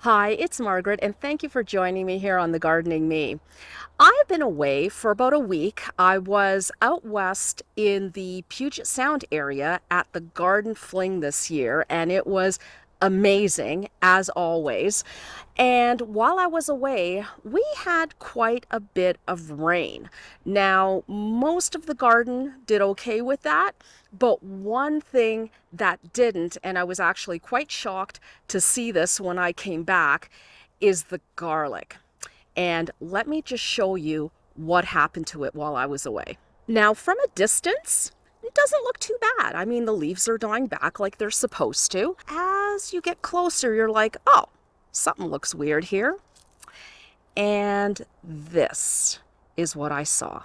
Hi, it's Margaret, and thank you for joining me here on The Gardening Me. I have been away for about a week. I was out west in the Puget Sound area at the Garden Fling this year, and it was amazing as always. And while I was away, we had quite a bit of rain. Now, most of the garden did okay with that, but one thing that didn't, and I was actually quite shocked to see this when I came back, is the garlic. And let me just show you what happened to it while I was away. Now, from a distance, it doesn't look too bad. I mean, the leaves are dying back like they're supposed to. As you get closer, you're like, oh, something looks weird here. And this is what I saw.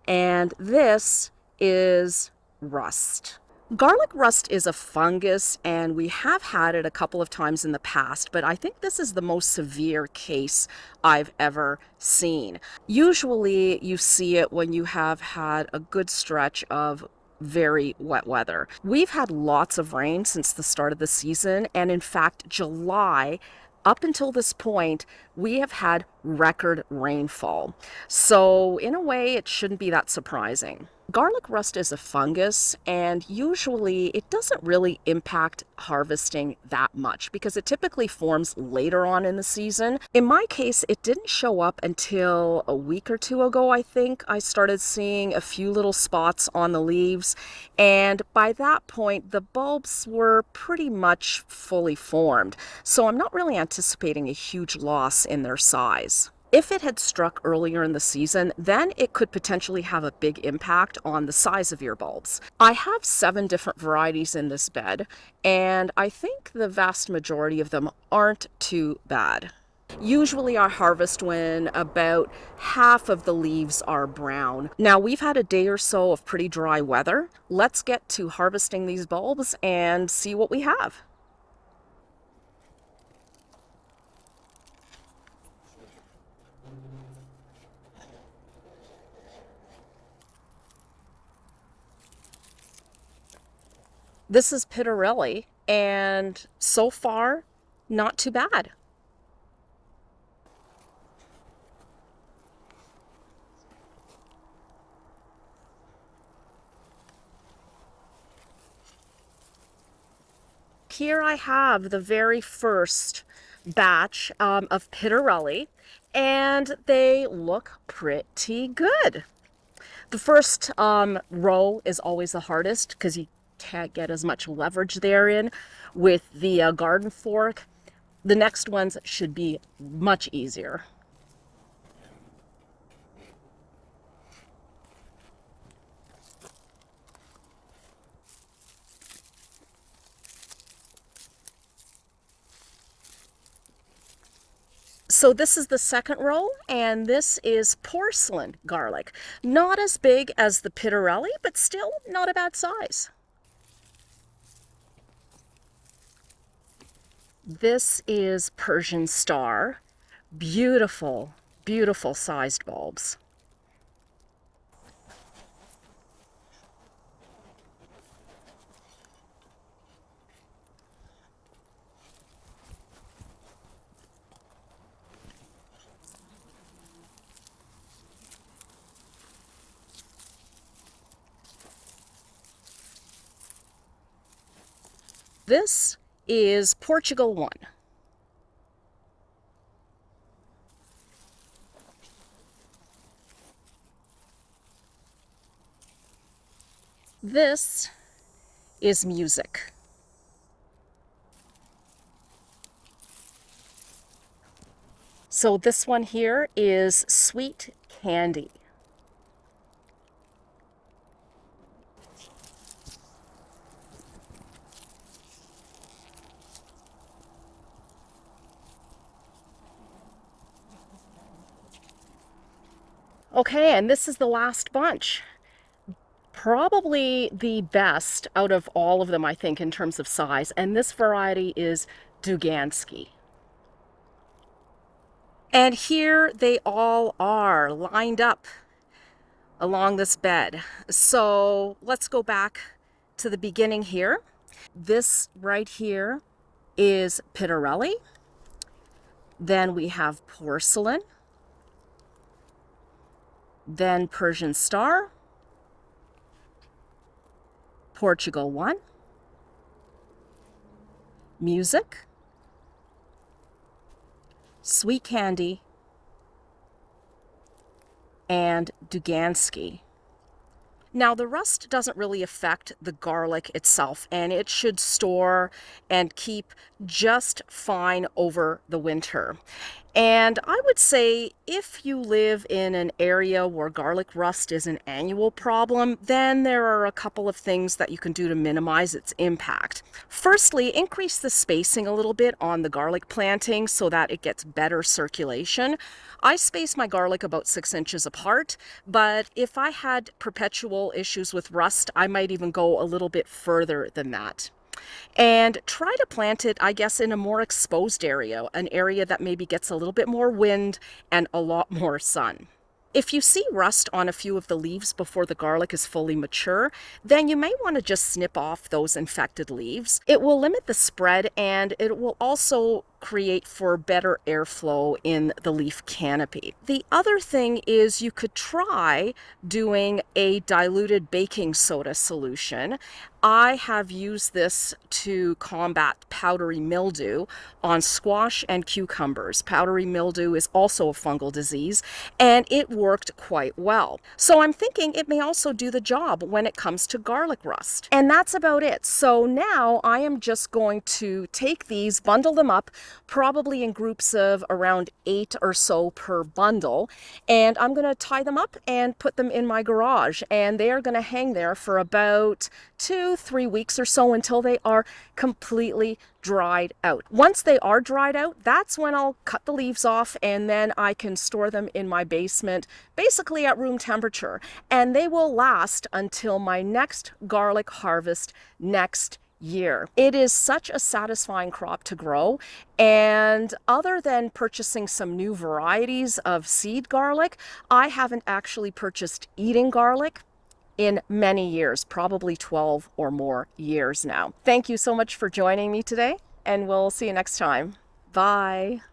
And this is rust. Garlic rust is a fungus, and we have had it a couple of times in the past, but I think this is the most severe case I've ever seen. Usually you see it when you have had a good stretch of very wet weather. We've had lots of rain since the start of the season, and in fact, July up until this point, we have had record rainfall. So, in a way, it shouldn't be that surprising. Garlic rust is a fungus, and usually it doesn't really impact harvesting that much because it typically forms later on in the season. In my case, it didn't show up until a week or two ago, I think. I started seeing a few little spots on the leaves, and by that point, the bulbs were pretty much fully formed. So I'm not really anticipating a huge loss in their size. If it had struck earlier in the season, then it could potentially have a big impact on the size of your bulbs. I have 7 different varieties in this bed, and I think the vast majority of them aren't too bad. Usually I harvest when about half of the leaves are brown. Now we've had a day or so of pretty dry weather. Let's get to harvesting these bulbs and see what we have. This is Pittarelli, and so far, not too bad. Here I have the very first batch of Pittarelli, and they look pretty good. The first row is always the hardest because you can't get as much leverage therein with the garden fork. The next ones should be much easier. So this is the second row, and this is porcelain garlic. Not as big as the Pittarelli, but still not a bad size. This is Persian Star. Beautiful, beautiful sized bulbs. This is Portugal 1. This is Music. So this one here is Sweet Candy. Okay, and this is the last bunch. Probably the best out of all of them, I think, in terms of size. And this variety is Dugansky. And here they all are lined up along this bed. So let's go back to the beginning here. This right here is Pittarelli. Then we have porcelain, then Persian star, Portugal 1, music, sweet candy, and Dugansky. Now, the rust doesn't really affect the garlic itself, and it should store and keep just fine over the winter. And I would say if you live in an area where garlic rust is an annual problem, then there are a couple of things that you can do to minimize its impact. Firstly, increase the spacing a little bit on the garlic planting so that it gets better circulation. I space my garlic about 6 inches apart, but if I had perpetual issues with rust, I might even go a little bit further than that. And try to plant it, I guess, in a more exposed area, an area that maybe gets a little bit more wind and a lot more sun. If you see rust on a few of the leaves before the garlic is fully mature, then you may want to just snip off those infected leaves. It will limit the spread, and it will also create for better airflow in the leaf canopy. The other thing is you could try doing a diluted baking soda solution. I have used this to combat powdery mildew on squash and cucumbers. Powdery mildew is also a fungal disease, and it worked quite well. So I'm thinking it may also do the job when it comes to garlic rust. And that's about it. So now I am just going to take these, bundle them up, probably in groups of around 8 or so per bundle, and I'm going to tie them up and put them in my garage, and they are going to hang there for about 2-3 weeks or so until they are completely dried out. Once they are dried out, that's when I'll cut the leaves off, and then I can store them in my basement, basically at room temperature, and they will last until my next garlic harvest next year. It is such a satisfying crop to grow, and other than purchasing some new varieties of seed garlic, I haven't actually purchased eating garlic in many years, probably 12 or more years now. Thank you so much for joining me today, and we'll see you next time. Bye.